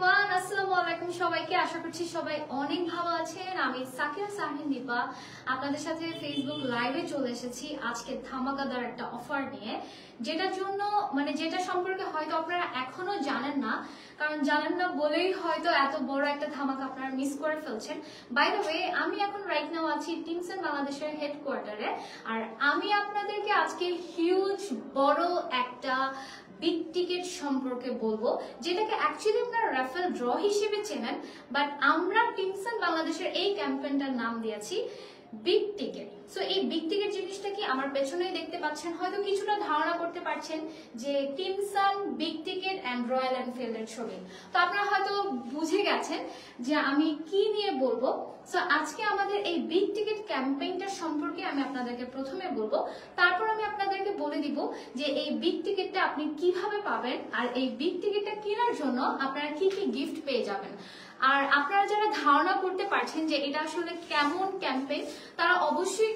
Everyone, আসসালামু আলাইকুম সবাইকে। আশা করছি সবাই অনেক ভালো আছেন। আমি সাকিয়া সারহিন দীপা আপনাদের সাথে ফেসবুক লাইভে চলে এসেছি আজকে ধামাকাদার একটা অফার নিয়ে, যেটার জন্য যেটা সম্পর্কে হয়তো আপনারা এখনো জানেন না, কারণ জানেন না বলেই হয়তো এত বড় একটা ধামাকা আপনারা মিস করে ফেলছেন। বাই দ্য ওয়ে, আমি এখন রাইট নাও আছি টিমসন বাংলাদেশের হেডকোয়ার্টারে, আর আমি আপনাদেরকে আজকে হিউজ বড় একটা বিগ টিকেট সম্পর্কে বলবো, যেটাকে অ্যাকচুয়ালি আপনারা রাফেল ড্র হিসেবে চেনেন, বাট আমরা টিমসন বাংলাদেশের এই ক্যাম্পেইনটার নাম দিয়েছি বিগ টিকেট। সো এই বিগ টিকেট জিনিসটা কি আমার পেছনেই দেখতে পাচ্ছেন, হয়তো কিছুটা ধারণা করতে পারছেন যে Timson, big ticket and royal এনফিল্ডের ছবি। তো আপনারা হয়তো বুঝে গেছেন যে আমি কি নিয়ে বলবো। সো আজকে আমাদের এই বিগ টিকেট ক্যাম্পেইনটা সম্পর্কে আমি আপনাদেরকে প্রথমে বলবো, তারপর আমি আপনাদেরকে বলে দিব যে এই বিগ টিকেটটা আপনি কিভাবে পাবেন, আর এই বিগ টিকেটটা কেনার জন্য আপনারা কি কি গিফট পেয়ে যাবেন। আর আপনারা যারা ধারণা করতে পারছেন যে এটা আসলে কেমন ক্যাম্পেইন, তারা অবশ্যই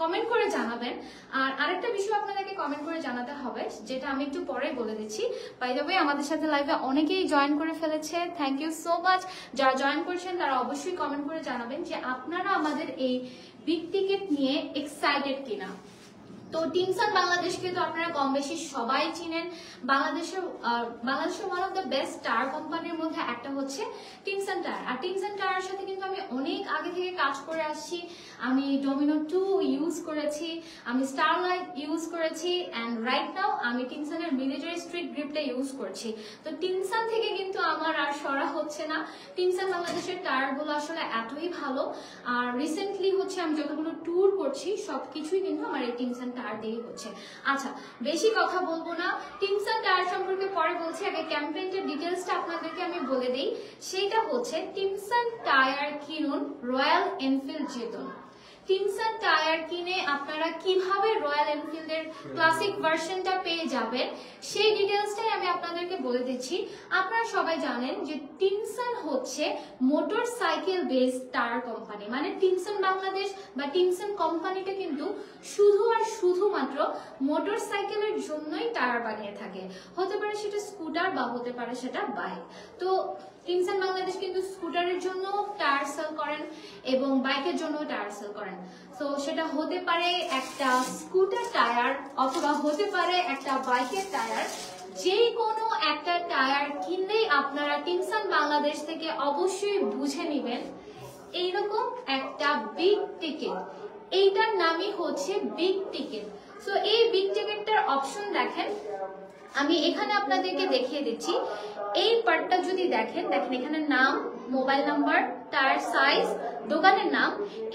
কমেন্ট করে জানাবেন। আর আরেকটা বিষয় আপনাদেরকে কমেন্ট করে জানাতে হবে, যেটা আমি একটু পরে বলে দিচ্ছি। বাই দ্য ওয়ে, আমাদের সাথে লাইভে অনেকেই জয়েন করে ফেলেছে, থ্যাংক ইউ সো মাচ। যারা জয়েন করেছেন তারা অবশ্যই কমেন্ট করে জানাবেন যে আপনারা আমাদের এই বিগ টিকেট নিয়ে এক্সাইটেড কিনা। তো টিমসন বাংলাদেশকে তো আপনারা কম বেশি সবাই চিনেন। বাংলাদেশের one of the best tyre কোম্পানির মধ্যে একটা হচ্ছে টিমসন টায়ার। আর টিমসন টায়ারের সাথে কিন্তু আমি অনেক আগে থেকে কাজ করে আসছি। আমি ডোমিনো 2 ইউজ করেছি, আমি স্টারলাইট ইউজ করেছি, অ্যান্ড রাইট নাও আমি টিমসনের মিলিটারি স্ট্রিট গ্রিপটা ইউজ করছি। তো টিমসন থেকে কিন্তু আমার আর সরা হচ্ছে না। টিমসন বাংলাদেশের টায়ারগুলো আসলে এতই ভালো। আর রিসেন্টলি হচ্ছে আমি যতগুলো ট্যুর করছি সবকিছুই কিন্তু আমার এই টিমসন টায়ার দিয়ে হচ্ছে। আচ্ছা, বেশি কথা বলবো না, টিমসন টায়ার সম্পর্কে পরে বলছি। আগে ক্যাম্পেইনটার ডিটেলসটা আপনাদেরকে আমি বলে দিই। সেটা হচ্ছে টিমসন টায়ার কিনুন, রয়্যাল এনফিল্ড জিতুন। টিমসন টায়ার কিনে আপনারা কিভাবে রয়্যাল এনফিল্ডের ক্লাসিক ভার্সনটা পেয়ে যাবেন সেই ডিটেলসটাই আমি আপনাদেরকে বলে দিচ্ছি। আপনারা সবাই জানেন যে টিমসন হচ্ছে motor cycle based tyre company. মানে টিমসন বাংলাদেশ বা টিমসন কোম্পানিটা কিন্তু শুধু আর শুধুমাত্র মোটর সাইকেলের জন্যই টায়ার বানিয়ে থাকে। হতে পারে সেটা স্কুটার বা হতে পারে সেটা বাইক। তো টিমসন বাংলাদেশ কিন্তু স্কুটারের জন্য টায়ার সেল করেন এবং বাইকের জন্য টায়ার সেল করেন। তো সেটা হতে পারে একটা স্কুটার টায়ার অথবা হতে পারে একটা বাইকের টায়ার। যে কোনো একটা টায়ার কিনলেই আপনারা টিমসন বাংলাদেশ থেকে অবশ্যই বুঝে নেবেন এইরকম একটা বিগ টিকেট। এইটার নামই হচ্ছে বিগ টিকেট। সো এই বিগ টিকেটটার অপশন দেখেন, আমি এখানে আপনাদেরকে দেখিয়ে দিচ্ছি। এই পার্টটা যদি দেখেন এখানে নাম, মোবাইল নাম্বার, টায়ার সাইজ, দোকানের নাম,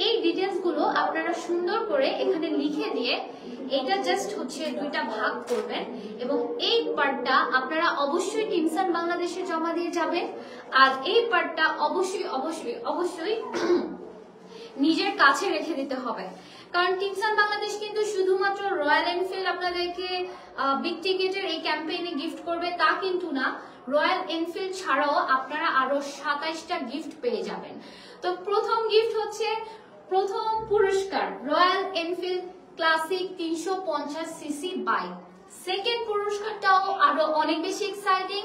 এই ডিটেলস গুলো আপনারা সুন্দর করে এখানে লিখে দিয়ে এটা জাস্ট হচ্ছে দুইটা ভাগ করবেন এবং এই পার্টটা আপনারা অবশ্যই টিমসন বাংলাদেশে জমা দিয়ে যাবেন। আর এই পার্টটা অবশ্যই অবশ্যই অবশ্যই নিজের কাছে রেখে দিতে হবে, কারণ টিমসন বাংলাদেশ কিন্তু শুধুমাত্র রয়্যাল এনফিল্ড আপনাদেরকে বিগ টিকেটের এই ক্যাম্পেইনে গিফট করবে তা কিন্তু না। রয়্যাল এনফিল্ড ছাড়াও আপনারা আরো 27টা গিফট পেয়ে যাবেন। তো প্রথম গিফট হচ্ছে, প্রথম পুরস্কার Royal Enfield Classic 350 CC bike. Second পুরস্কারটাও আরো অনেক বেশি এক্সাইটিং,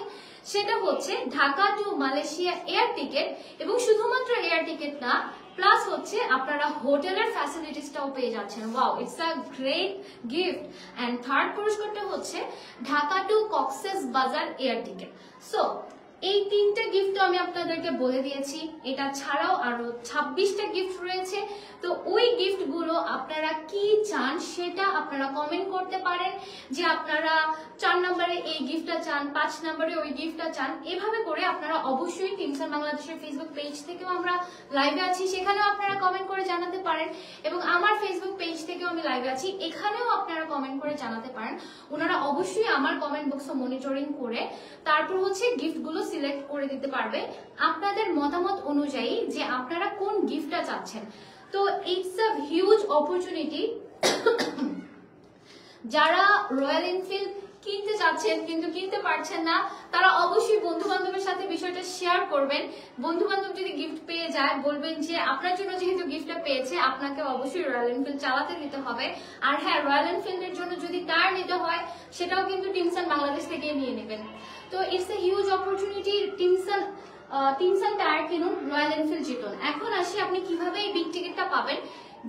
সেটা হচ্ছে Dhaka to Malaysia air ticket, এবং শুধুমাত্র এয়ার টিকেট না, প্লাস হচ্ছে আপনারা হোটেলের ফ্যাসিলিটিসটাও পেয়ে যাচ্ছেন। Wow, it's a great gift. And third পুরস্কারটা হচ্ছে ঢাকা টু কক্সেস বাজার এয়ার টিকেট। সো এই তিনটা গিফট আমি আপনাদেরকে বলে দিয়েছি। এটা ছাড়াও আরো 26টা গিফট রয়েছে। তো ওই গিফট গুলো আপনারা কি চান সেটা আপনারা কমেন্ট করতে পারেন, যে আপনারা 4 নম্বরে এই গিফটটা চান, 5 নম্বরে ওই গিফটটা চান। এভাবে করে আপনারা অবশ্যই টিমসন বাংলাদেশের ফেসবুক পেজ থেকেও আমরা লাইভে আছি, সেখানেও আপনারা কমেন্ট করে জানাতে পারেন, এবং আমার ফেসবুক পেজ থেকেও আমি লাইভে আছি, এখানেও আপনারা কমেন্ট করে জানাতে পারেন। ওনারা অবশ্যই আমার কমেন্ট বক্স মনিটরিং করে তারপর হচ্ছে গিফট গুলো সিলেক্ট করে দিতে পারবে আপনাদের মতামত অনুযায়ী যে আপনারা কোন গিফটটা চাচ্ছেন। তো ইটস আ হিউজ অপরচুনিটি। যারা রয়্যাল এনফিল্ড কিনতে চাচ্ছেন কিন্তু কিনতে পারছেন না, তারা অবশ্যই বন্ধু বান্ধবের সাথে বিষয়টা শেয়ার করবেন। বন্ধু বান্ধব যদি গিফট পেয়ে যায় বলবেন যে আপনার জন্য যেহেতু গিফটটা পেয়েছে আপনাকে অবশ্যই রয়্যাল এনফিল্ড চালাতে দিতে হবে। আর হ্যাঁ, রয়্যাল এনফিল্ডের জন্য যদি টায়ার নিতে হয় সেটাও কিন্তু টিমসান বাংলাদেশ থেকে নিয়ে নেবেন। তো it's a huge opportunity. Timsun tyre কিনুন, রয়্যাল এনফিল্ড জিতুন। এখন আসি আপনি কিভাবে এই বিগ টিকিটটা পাবেন।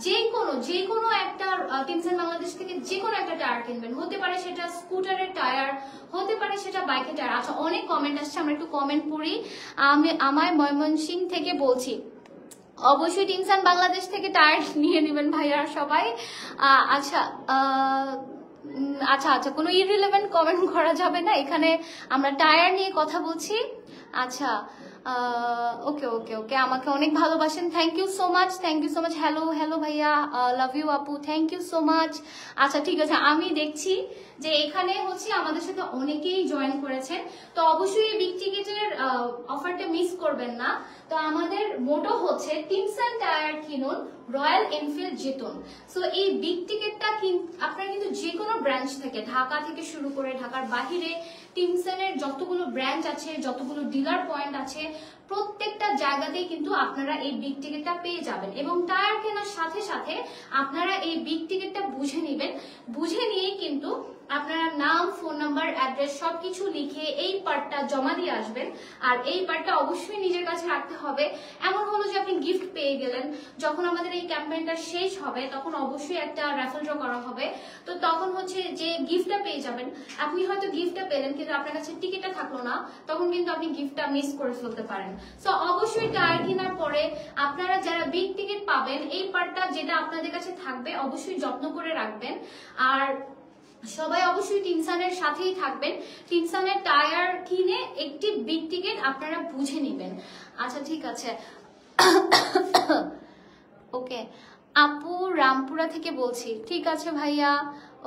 যে কোনো একটা টিমসান বাংলাদেশ থেকে যে কোনো একটা টায়ার কিনবেন, হতে পারে সেটা স্কুটারের টায়ার, হতে পারে সেটা বাইকের টায়ার। আচ্ছা, অনেক কমেন্ট আসছে, আমরা একটু কমেন্ট পড়ি। আমার ময়মনসিংহ থেকে বলছি, অবশ্যই টিমসান বাংলাদেশ থেকে টায়ার নিয়ে নেবেন ভাইয়া সবাই। আচ্ছা আচ্ছা আচ্ছা, কোনো ইররিলেভেন্ট কমেন্ট করা যাবে না, এখানে আমরা টায়ার নিয়ে কথা বলছি। আচ্ছা ওকে ওকে ওকে, আমাকে অনেক ভালোবাসেন, thank you so much, thank you so much. Hello hello ভাইয়া, লাভ ইউ আপু, থ্যাংক ইউ সো মাচ। আচ্ছা ঠিক আছে, আমি দেখছি যে এখানে হচ্ছে আমাদের সাথে অনেকেই জয়েন করেছেন, তো অবশ্যই এই বিগ টিকেটের অফারটা মিস করবেন না। তো আমাদের মোটো হচ্ছে টিমসান টায়ার কিনুন, রয়্যাল এনফিল্ড জিতুন। সো এই বিগ টিকেটটা আপনারা কিন্তু যে কোনো ব্রাঞ্চ থেকে, ঢাকা থেকে শুরু করে ঢাকার বাহিরে টিমসানের যতগুলো ব্রাঞ্চ আছে, যতগুলো ডিলার পয়েন্ট আছে, প্রত্যেকটা জায়গাতেই কিন্তু আপনারা এই বিগ টিকেটটা পেয়ে যাবেন। এবং টায়ার কেনার সাথে সাথে আপনারা এই বিগ টিকেটটা বুঝে নেবেন, বুঝে নিয়েই কিন্তু আপনারা নাম, ফোন নাম্বার, অ্যাড্রেস সবকিছু লিখে এই পার্টটা জমা দিয়ে আসবেন। আর এই পার্টটা অবশ্যই নিজের কাছে রাখতে হবে। এমন হলো যে আপনি গিফট পেয়ে গেলেন, যখন আমাদের এই ক্যাম্পেইনটা শেষ হবে তখন অবশ্যই একটা র্যাফেল ড্র করা হবে। তো তখন হচ্ছে যে গিফটটা পেয়ে যাবেন, আপনি হয়তো গিফটটা পেলেন কিন্তু আপনার কাছে টিকিটটা থাকলো না, তখন কিন্তু আপনি গিফটটা মিস করে ফেলতে পারেন। সো অবশ্যই টায়ার কেনার পরে আপনারা যারা বিগ টিকিট পাবেন, এই পার্টটা যেটা আপনাদের কাছে থাকবে অবশ্যই যত্ন করে রাখবেন। আর সবাই অবশ্যই টিমসানের সাথেই থাকবেন। টিমসানের টায়ার কিনে একটি বিগ টিকেট আপনারা বুঝে নেবেন। আচ্ছা ঠিক আছে, ওকে আপু রামপুরা থেকে বলছি, ঠিক আছে ভাইয়া,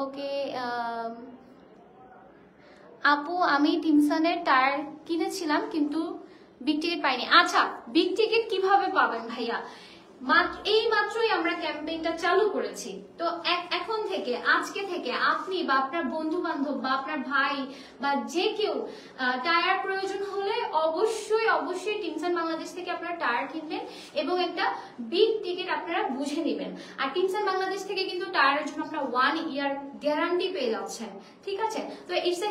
ওকে। আপু আমি টিমসানের টায়ার কিনেছিলাম কিন্তু বিগ টিকেট পাইনি। আচ্ছা, বিগ টিকেট কিভাবে পাবেন ভাইয়া? এই মাত্রই আমরা ক্যাম্পেইনটা চালু করেছি। তো এখন থেকে, আজকে থেকে আপনি বা আপনার বন্ধু বান্ধব বা আপনার ভাই বা যে কেউ টায়ার প্রয়োজন হলে অবশ্যই অবশ্যই টিমসান বাংলাদেশ থেকে আপনারা টায়ার কিনবেন এবং একটা বিগ টিকিট আপনারা বুঝে নেবেন। আর টিমসান বাংলাদেশ থেকে কিন্তু টায়ারের জন্য আপনারা 1 ইয়ার গ্যারান্টি পেয়ে যাচ্ছেন, ঠিক আছে? তো it's a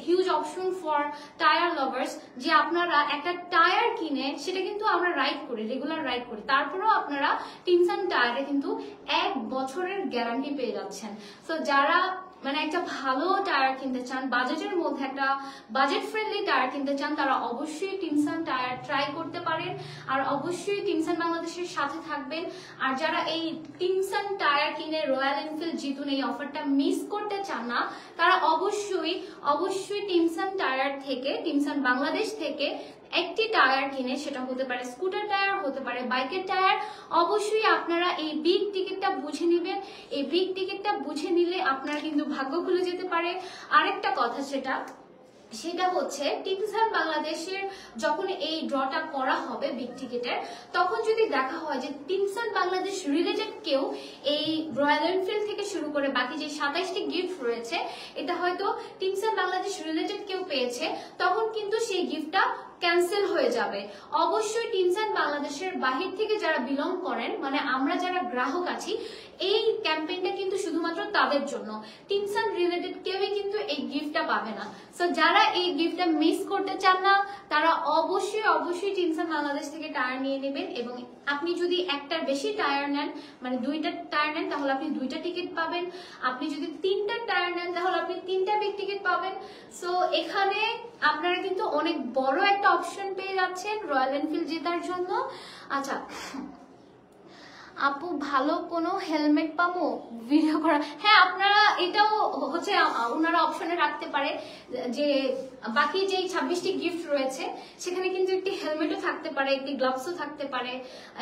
huge option for tyre lovers, যে আপনারা একটা টায়ার কিনে সেটা কিন্তু আমরা রাইড করি, রেগুলার রাইড করি, তারপরেও আপনারা টিমসান টায়ারে কিন্তু 1 বছরের গ্যারান্টি পেয়ে যাচ্ছেন। সো যারা একটা ভালো টায়ার কিনতে চান, বাজেটের মধ্যে একটা বাজেট ফ্রেন্ডলি টায়ার কিনতে চান, তারা অবশ্যই টিমসান টায়ার ট্রাই করতে পারেন। আর অবশ্যই টিমসান বাংলাদেশের সাথে থাকবেন। আর যারা এই টিমসান টায়ার কিনে রয়্যাল এনফিল্ড জিতুন এই অফারটা মিস করতে চান না, তারা অবশ্যই টিমসান টায়ার থেকে, টিমসান বাংলাদেশ থেকে একটি টায়ার কিনে, সেটা হতে পারে স্কুটার টায়ার, হতে পারে বাইকের টায়ার, অবশ্যই আপনারা এই বিগ টিকিটটা বুঝে নেবেন। এই বিগ টিকিটটা বুঝে নিলে আপনারা কিন্তু ভাগ্য খুলে যেতে পারে। আরেকটা কথা, সেটা হচ্ছে টিমসান বাংলাদেশের যখন এই ড্রটা করা হবে বিগ টিকেটের, তখন যদি দেখা হয় যে টিমসান বাংলাদেশ রিলেটেড কেউ এই রয়্যাল এনফিল্ড থেকে শুরু করে বাকি যে 27টি গিফট রয়েছে, এটা হয়তো টিমসান বাংলাদেশ রিলেটেড কেউ পেয়েছে, তখন কিন্তু সেই গিফটটা ক্যান্সেল হয়ে যাবে। অবশ্যই টিমসান বাংলাদেশের বাহির থেকে যারা বিলং করেন, আমরা যারা গ্রাহক আছি, এই ক্যাম্পেইনটা কিন্তু শুধুমাত্র তাদের জন্য, টিমসান রিলেটেড কেউই কিন্তু এই গিফটটা পাবে না। সো যারা এই গিফটটা মিস করতে চান না, তারা অবশ্যই টিমসান বাংলাদেশ থেকে টায়ার নিয়ে নেবেন। এবং আপনি যদি একটার বেশি টায়ার নেন, 2টা টায়ার নেন, তাহলে আপনি 2টা টিকিট পাবেন। আপনি যদি 3টা টায়ার নেন, তাহলে আপনি 3টা বিগ টিকিট পাবেন। সো এখানে আপনারা কিন্তু অনেক বড় একটা অপশন পেয়ে যাচ্ছেন রয়্যাল এনফিল্ড জেতার জন্য। আচ্ছা আপু, ভালো কোনো হেলমেট পাবো ভিডিও করা? হ্যাঁ, আপনারা এটাও হচ্ছে ওনারা অপশনে রাখতে পারে যে বাকি যে 26টি গিফট রয়েছে সেখানে কিন্তু একটি হেলমেটও থাকতে পারে, একটি গ্লাভসও থাকতে পারে,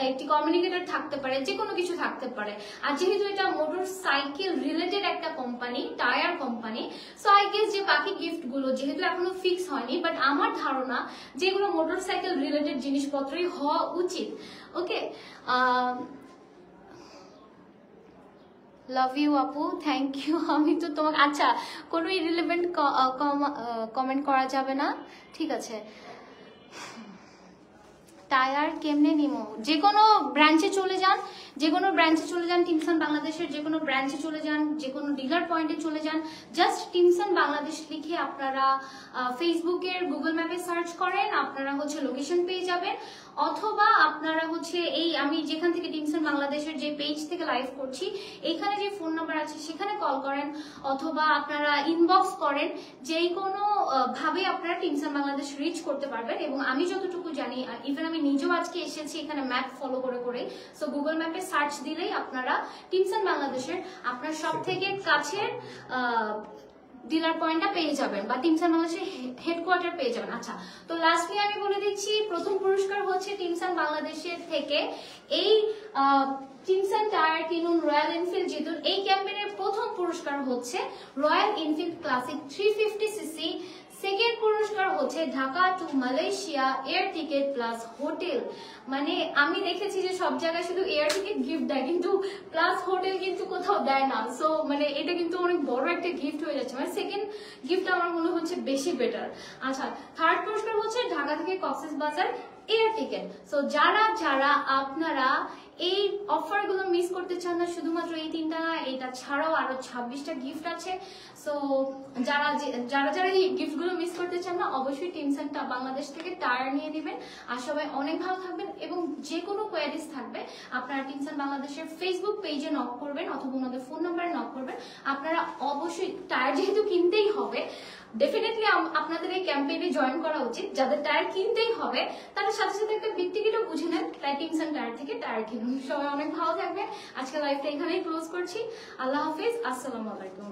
একটি কমিউনিকেটর থাকতে পারে, যে কোনো কিছু থাকতে পারে। আর যেহেতু এটা মোটর সাইকেল রিলেটেড একটা company, tyre company, so I guess যে বাকি গিফটগুলো যেহেতু এখনো ফিক্স হয়নি, বাট আমার ধারণা যেগুলো মোটর সাইকেল রিলেটেড জিনিসপত্রই হওয়া উচিত। ওকে, লাভ ইউ আপু, থ্যাংক ইউ। আমি তো তোমাকে, আচ্ছা কোনো ইরিলেভেন্ট কমেন্ট করা যাবে না, ঠিক আছে। টায়ার কেমনে নিমো? যে কোনো ব্রাঞ্চে চলে যান, যে কোনো ব্রাঞ্চে চলে যান, টিমসান বাংলাদেশের যে কোনো ব্রাঞ্চে চলে যান, যে কোনো ডিলার পয়েন্টে চলে যান, জাস্ট টিমসান বাংলাদেশ লিখে আপনারা ফেসবুকের গুগল ম্যাপে সার্চ করেন, আপনারা হচ্ছে লোকেশন পেয়ে যাবেন। অথবা আপনারা হচ্ছে এই আমি যেখান থেকে টিমসান বাংলাদেশের যে পেজ থেকে লাইভ করছি এইখানে যে ফোন নাম্বার আছে সেখানে কল করেন, অথবা আপনারা ইনবক্স করেন, যেই কোনো ভাবে আপনারা টিমসান বাংলাদেশ রিচ করতে পারবেন। এবং আমি যতটুকু জানি, ইভেন আমি নিজেও আজকে এসেছি এখানে ম্যাপ ফলো করে করে, সো গুগল ম্যাপে সার্চ দিলেই আপনারা টিমসান বাংলাদেশের আপনার সব থেকে কাছের ডিলার পয়েন্টটা পেয়ে যাবেন বা টিমসান বাংলাদেশের হেডকোয়ার্টার পেয়ে যাবেন। আচ্ছা, তো লাস্টলি আমি বলে দিচ্ছি, প্রথম পুরস্কার হচ্ছে টিমসান বাংলাদেশের থেকে এই টিমসান টায়ার কিনুন, রয়্যাল এনফিল্ড জিতুন। এই ক্যাম্পেইনের প্রথম পুরস্কার হচ্ছে royal Enfield classic 350cc। Second পুরস্কার হচ্ছে Dhaka to Malaysia air ticket plus hotel. মানে আমি দেখেছি যে সব জায়গায় শুধু এয়ার টিকেট গিফট দেয়, কিন্তু প্লাস হোটেল কিন্তু কোথাও দেয় না। সো মানে এটা কিন্তু অনেক বড় একটা গিফট হয়ে যাচ্ছে, মানে সেকেন্ড গিফট আমার মনে হচ্ছে বেশি বেটার। আচ্ছা, থার্ড পুরস্কার হচ্ছে ঢাকা থেকে কক্সবাজার এয়ার টিকেট। সো যারা যারা আপনারা এই অফারগুলো মিস করতে চান না, শুধুমাত্র এই তিনটা না, এটা ছাড়াও আরো 26টা গিফট আছে। সো যারা যারা এই গিফটগুলো মিস করতে চান না, অবশ্যই টিমসানটা বাংলাদেশ থেকে টায়ার নিয়ে দিবেন। আর সবাই অনেক ভালো থাকবেন, এবং যে কোনো কোয়ারিজ থাকবে আপনারা টিমসান বাংলাদেশের ফেসবুক পেজে নক করবেন অথবা ওনাদের ফোন নাম্বারে নক করবেন। আপনারা অবশ্যই টায়ার যেহেতু কিনতেই হবে, ডেফিনেটলি আপনাদের এই ক্যাম্পেইনে জয়েন করা উচিত। যাদের টায়ার কিনতেই হবে তারা সাথে সাথে একটা বিগ টিকিটও বুঝে নেন, তাই টিমসান টায়ার থেকে টায়ার কিনুন। সবাই অনেক ভালো থাকবেন। আজকে লাইভটা এখানেই ক্লোজ করছি। আল্লাহ হাফিজ, আসসালামু আলাইকুম।